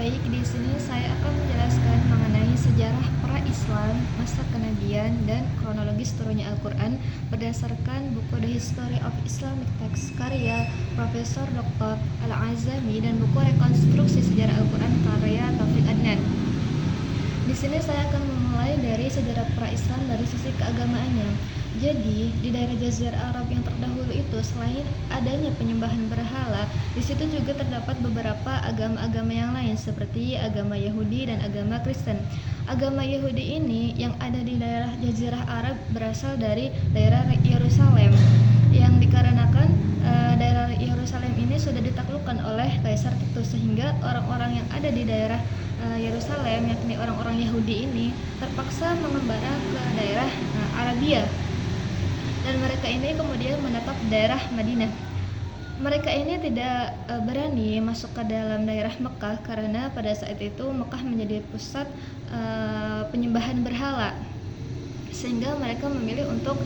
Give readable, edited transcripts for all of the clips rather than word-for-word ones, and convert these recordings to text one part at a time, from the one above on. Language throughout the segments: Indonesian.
Baik, di sini saya akan menjelaskan mengenai sejarah pra-Islam, masa kenabian, dan kronologis turunnya Al-Quran berdasarkan buku The History of Islamic Texts karya Profesor Dr. Al-Azami dan buku Rekonstruksi Sejarah Al-Quran karya Taufik Adnan. Di sini saya akan memulai dari sejarah pra-Islam dari sisi keagamaannya. Jadi, di daerah Jazirah Arab yang terdahulu itu, selain adanya penyembahan berhala, di situ juga terdapat beberapa agama-agama yang lain seperti agama Yahudi dan agama Kristen. Agama Yahudi ini yang ada di daerah Jazirah Arab berasal dari daerah Yerusalem, yang dikarenakan daerah Yerusalem ini sudah ditaklukkan oleh Kaisar Titus, sehingga orang-orang yang ada di daerah Yerusalem, yakni orang-orang Yahudi ini, terpaksa mengembara ke daerah Arabia, dan mereka ini kemudian menetap daerah Madinah. Mereka ini tidak berani masuk ke dalam daerah Mekah karena pada saat itu Mekah menjadi pusat penyembahan berhala, sehingga mereka memilih untuk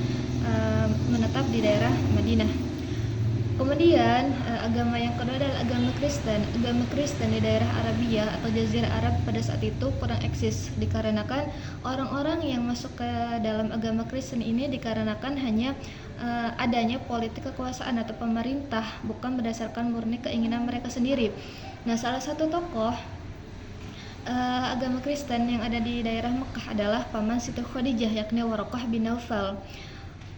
menetap di daerah Madinah. Kemudian agama yang kedua adalah agama Kristen. Agama Kristen di daerah Arabia atau Jazirah Arab pada saat itu kurang eksis, dikarenakan orang-orang yang masuk ke dalam agama Kristen ini dikarenakan hanya adanya politik kekuasaan atau pemerintah, bukan berdasarkan murni keinginan mereka sendiri. Nah, salah satu tokoh agama Kristen yang ada di daerah Mekah adalah paman Siti Khadijah, yakni Waraqah bin Naufal.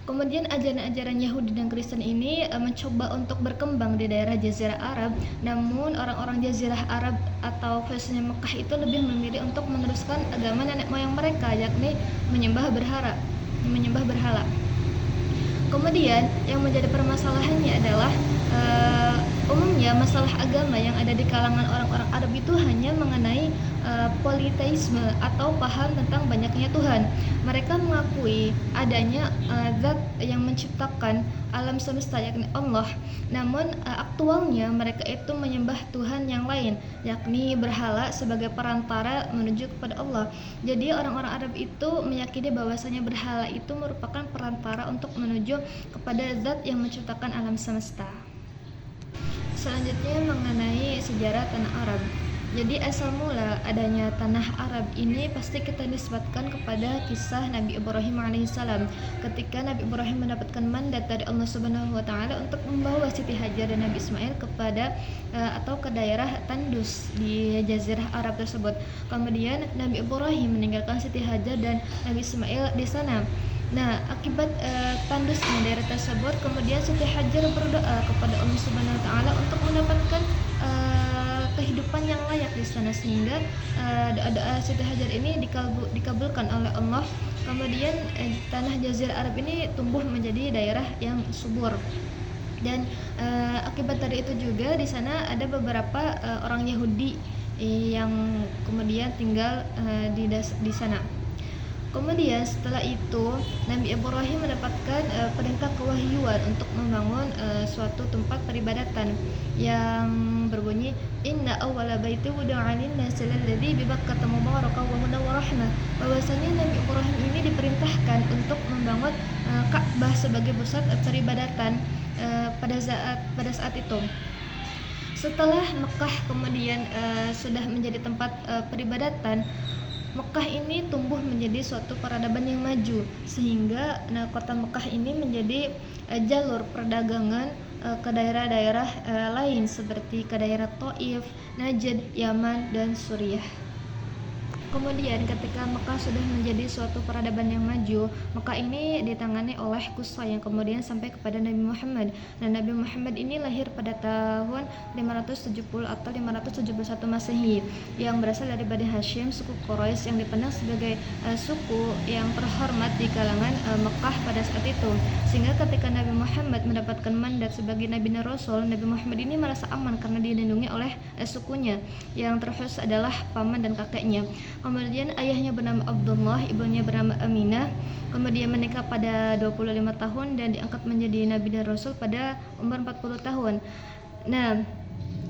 Kemudian ajaran-ajaran Yahudi dan Kristen ini mencoba untuk berkembang di daerah Jazirah Arab, namun orang-orang Jazirah Arab atau khususnya Mekah itu lebih memilih untuk meneruskan agama nenek moyang mereka, yakni menyembah berhala. Kemudian yang menjadi permasalahannya adalah umumnya masalah agama yang ada di kalangan orang-orang Arab itu hanya mengenai politeisme atau paham tentang banyaknya Tuhan. Mereka mengakui adanya zat yang menciptakan alam semesta, yakni Allah. Namun aktualnya mereka itu menyembah Tuhan yang lain, yakni berhala sebagai perantara menuju kepada Allah. Jadi orang-orang Arab itu meyakini bahwasanya berhala itu merupakan perantara untuk menuju kepada zat yang menciptakan alam semesta. Selanjutnya mengenai sejarah tanah Arab. Jadi asal mula adanya tanah Arab ini pasti kita nisbatkan kepada kisah Nabi Ibrahim alaihissalam, ketika Nabi Ibrahim mendapatkan mandat dari Allah Subhanahu wa taala untuk membawa Siti Hajar dan Nabi Ismail kepada atau ke daerah Tandus di Jazirah Arab tersebut. Kemudian Nabi Ibrahim meninggalkan Siti Hajar dan Nabi Ismail di sana. Nah, akibat tandusnya daerah tersebut, kemudian Siti Hajar berdoa kepada Allah Subhanahu wa taala untuk mendapatkan kehidupan yang layak di sana, sehingga doa Siti Hajar ini dikabulkan oleh Allah. Kemudian tanah Jazirah Arab ini tumbuh menjadi daerah yang subur. Dan akibat dari itu juga di sana ada beberapa orang Yahudi yang kemudian tinggal di sana. Kemudian setelah itu Nabi Ibrahim mendapatkan perintah kewahyuan untuk membangun suatu tempat peribadatan yang berbunyi inna awwala baiti wudi'a lin-nasi alladzi bi Bakkah mubarakan wa hudan wa rahmah, bahwasanya Nabi Ibrahim ini diperintahkan untuk membangun Ka'bah sebagai pusat peribadatan pada saat itu. Setelah Mekah kemudian sudah menjadi tempat peribadatan, Mekah ini tumbuh menjadi suatu peradaban yang maju, sehingga kota Mekah ini menjadi jalur perdagangan ke daerah-daerah lain seperti ke daerah Thaif, Najd, Yaman, dan Suriah. Kemudian ketika Mekah sudah menjadi suatu peradaban yang maju, Mekah ini ditangani oleh Qusay yang kemudian sampai kepada Nabi Muhammad. Dan Nabi Muhammad ini lahir pada tahun 570 atau 571 Masehi, yang berasal dari Bani Hashim, suku Quraisy yang dipandang sebagai suku yang terhormat di kalangan Mekah pada saat itu. Sehingga ketika Nabi Muhammad mendapatkan mandat sebagai Nabi dan Rasul, Nabi Muhammad ini merasa aman karena dilindungi oleh sukunya, yang terkhusus adalah paman dan kakeknya. Kemudian ayahnya bernama Abdullah, ibunya bernama Aminah. Kemudian menikah pada 25 tahun dan diangkat menjadi Nabi dan Rasul pada umur 40 tahun. Nah,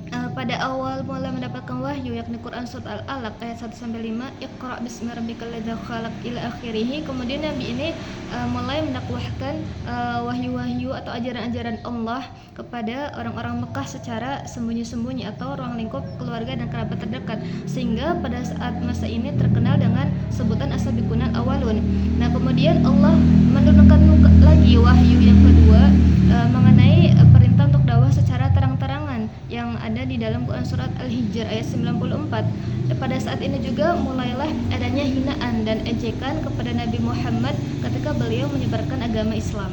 pada awal mula mendapatkan wahyu, yakni Quran surat Al-Alaq ayat 1-5, Iqra bismi rabbikal ladzi khalaq ila akhirih. Kemudian Nabi ini mulai mendakwahkan wahyu-wahyu atau ajaran-ajaran Allah kepada orang-orang Mekah secara sembunyi-sembunyi atau ruang lingkup keluarga dan kerabat terdekat, sehingga pada saat masa ini terkenal dengan sebutan as-sabiqunal awalun. Nah, kemudian Allah menurunkan lagi wahyu yang kedua mengenai perintah untuk dakwah secara terang-terangan yang ada di dalam Quran surat Al-Hijr ayat 94. Pada saat ini juga mulailah adanya hinaan dan ejekan kepada Nabi Muhammad ketika beliau menyebarkan agama Islam.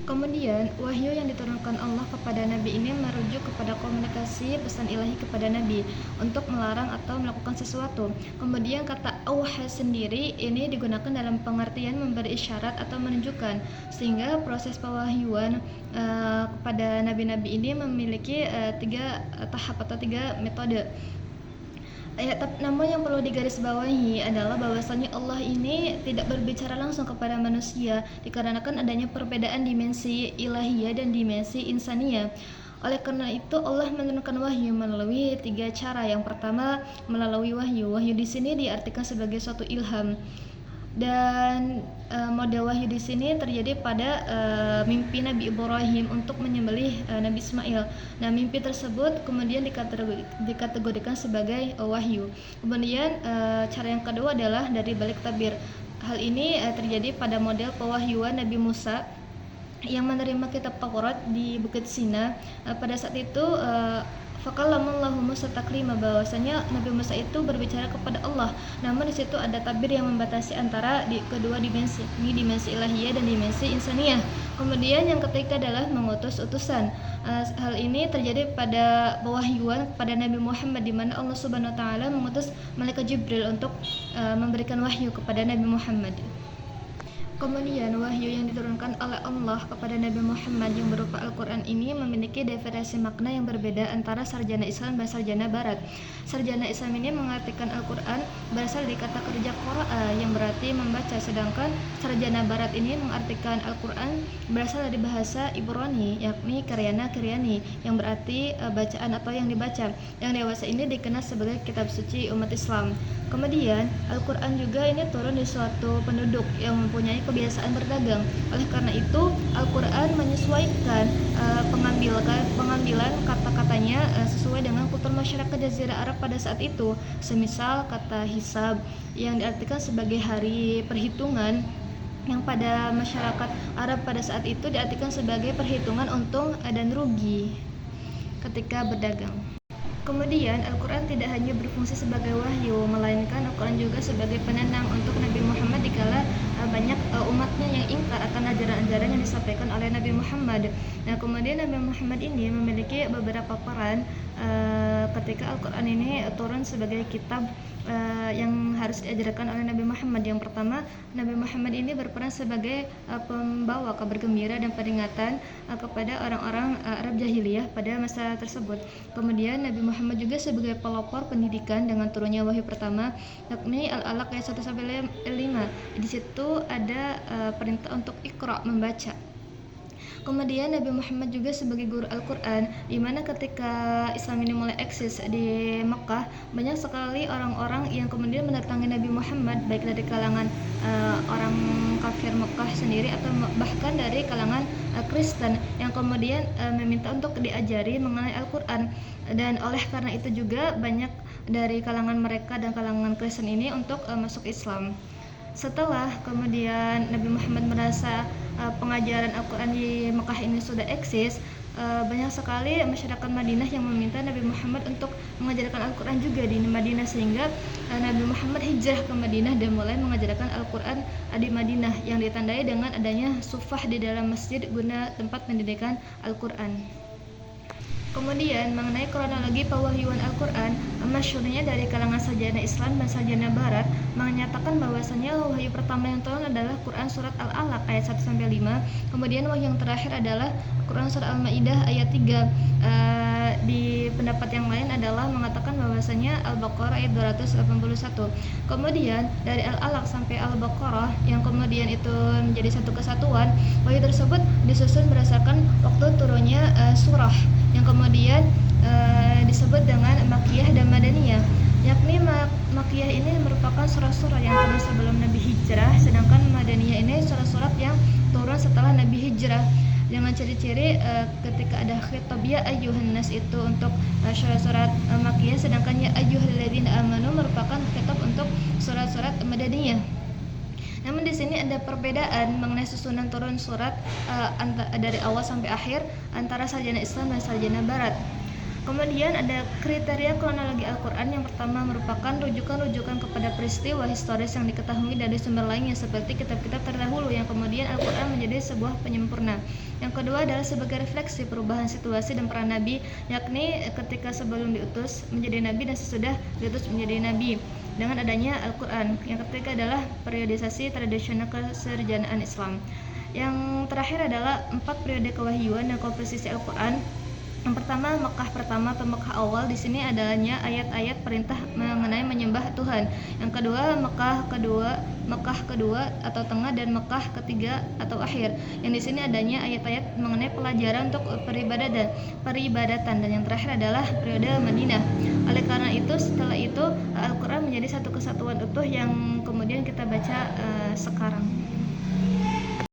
Kemudian wahyu yang diturunkan Allah kepada Nabi ini merujuk kepada komunikasi pesan ilahi kepada Nabi untuk melarang atau melakukan sesuatu. Kemudian kata auha sendiri ini digunakan dalam pengertian memberi isyarat atau menunjukkan, sehingga proses pewahyuan kepada nabi-nabi ini memiliki 3 tahap atau 3 metode. Namun yang perlu digarisbawahi adalah bahwasanya Allah ini tidak berbicara langsung kepada manusia dikarenakan adanya perbedaan dimensi ilahiyah dan dimensi insaniyah. Oleh karena itu Allah menurunkan wahyu melalui 3 cara. Yang pertama melalui wahyu. Wahyu di sini diartikan sebagai suatu ilham. Dan model wahyu di sini terjadi pada mimpi Nabi Ibrahim untuk menyembelih Nabi Ismail. Nah, mimpi tersebut kemudian dikategorikan sebagai wahyu. Kemudian cara yang kedua adalah dari balik tabir. Hal ini terjadi pada model pewahyuan Nabi Musa yang menerima kitab Taurat di Bukit Sina. Pada saat itu fakallamallahu Musa taklima, bahwasanya Nabi Musa itu berbicara kepada Allah. Namun di situ ada tabir yang membatasi antara kedua dimensi, ini dimensi ilahiyah dan dimensi insaniyah. Kemudian yang ketiga adalah mengutus utusan. Hal ini terjadi pada pewahyuan pada Nabi Muhammad, di mana Allah Subhanahu wa taala mengutus malaikat Jibril untuk memberikan wahyu kepada Nabi Muhammad. Kemudian wahyu yang diturunkan oleh Allah kepada Nabi Muhammad yang berupa Al-Quran ini memiliki definisi makna yang berbeda antara sarjana Islam dan sarjana Barat. Sarjana Islam ini mengartikan Al-Quran berasal dari kata kerja qara'a yang berarti membaca, sedangkan sarjana Barat ini mengartikan Al-Quran berasal dari bahasa Ibrani yakni kiryani yang berarti bacaan atau yang dibaca. Yang dewasa ini dikenal sebagai kitab suci umat Islam. Kemudian Al-Quran juga ini turun di suatu penduduk yang mempunyai kebiasaan berdagang. Oleh karena itu Al-Quran menyesuaikan pengambilan kata-katanya sesuai dengan kultur masyarakat Jazirah Arab pada saat itu. Semisal kata hisab yang diartikan sebagai hari perhitungan, yang pada masyarakat Arab pada saat itu diartikan sebagai perhitungan untung dan rugi ketika berdagang. Kemudian Al-Quran tidak hanya berfungsi sebagai wahyu, melainkan Al-Quran juga sebagai penenang untuk Nabi Muhammad dikala banyak umatnya yang ingkar akan ajaran-ajaran yang disampaikan oleh Nabi Muhammad. Nah, kemudian Nabi Muhammad ini memiliki beberapa peran ketika Al-Quran ini turun sebagai kitab yang harus diajarkan oleh Nabi Muhammad. Yang pertama, Nabi Muhammad ini berperan sebagai pembawa kabar gembira dan peringatan kepada orang-orang Arab jahiliyah pada masa tersebut. Kemudian Nabi Muhammad juga sebagai pelopor pendidikan dengan turunnya wahyu pertama yakni Al-Alaq ayat 1-5. Di situ ada perintah untuk Iqra, membaca. Kemudian Nabi Muhammad juga sebagai guru Al-Quran, di mana ketika Islam ini mulai eksis di Mekah, banyak sekali orang-orang yang kemudian mendatangi Nabi Muhammad, baik dari kalangan orang kafir Mekah sendiri atau bahkan dari kalangan Kristen yang kemudian meminta untuk diajari mengenai Al-Quran. Dan oleh karena itu juga banyak dari kalangan mereka dan kalangan Kristen ini untuk masuk Islam. Setelah kemudian Nabi Muhammad merasa pengajaran Al-Quran di Mekah ini sudah eksis, banyak sekali masyarakat Madinah yang meminta Nabi Muhammad untuk mengajarkan Al-Quran juga di Madinah, sehingga Nabi Muhammad hijrah ke Madinah dan mulai mengajarkan Al-Quran di Madinah yang ditandai dengan adanya sufah di dalam masjid guna tempat pendidikan Al-Quran. Kemudian mengenai kronologi pewahyuan Al-Quran, masyhurnya dari kalangan sarjana Islam dan sarjana Barat menyatakan bahwasanya wahyu pertama yang turun adalah Quran surat Al-Alaq ayat 1-5. Kemudian wahyu yang terakhir adalah Quran surat Al-Maidah ayat 3. Di pendapat yang lain adalah mengatakan bahwasanya Al-Baqarah ayat 281. Kemudian dari Al-Alaq sampai Al-Baqarah yang kemudian itu menjadi satu kesatuan, wahyu tersebut disusun berdasarkan waktu turunnya surah yang kemudian disebut dengan Makkiyah dan Madaniyah, yakni Makkiyah ini merupakan surat-surat yang turun sebelum Nabi hijrah, sedangkan Madaniyah ini surat-surat yang turun setelah Nabi hijrah. Dengan ciri-ciri ketika ada khitab ya ayyuhan nas itu untuk surat-surat Makkiyah, sedangkan ya ayyuhalladzina amanu merupakan khitab untuk surat-surat Madaniyah. Namun di sini ada perbedaan mengenai susunan turun surat dari awal sampai akhir antara sarjana Islam dan sarjana Barat. Kemudian ada kriteria kronologi Al-Quran. Yang pertama merupakan rujukan-rujukan kepada peristiwa historis yang diketahui dari sumber lainnya seperti kitab-kitab terdahulu, yang kemudian Al-Quran menjadi sebuah penyempurna. Yang kedua adalah sebagai refleksi perubahan situasi dan peran Nabi, yakni ketika sebelum diutus menjadi Nabi dan sesudah diutus menjadi Nabi dengan adanya Al-Quran. Yang ketiga adalah periodisasi tradisional kesarjanaan Islam. Yang terakhir adalah 4 periode kewahyuan dan komposisi Al-Quran. Yang pertama, Mekah pertama atau Mekah awal. Di sini adanya ayat-ayat perintah mengenai menyembah Tuhan. Yang kedua, Mekah kedua atau tengah, dan Mekah ketiga atau akhir. Yang di sini adanya ayat-ayat mengenai pelajaran untuk peribadatan. Dan yang terakhir adalah periode Madinah. Oleh karena itu, setelah itu Al-Quran menjadi satu kesatuan utuh yang kemudian kita baca sekarang.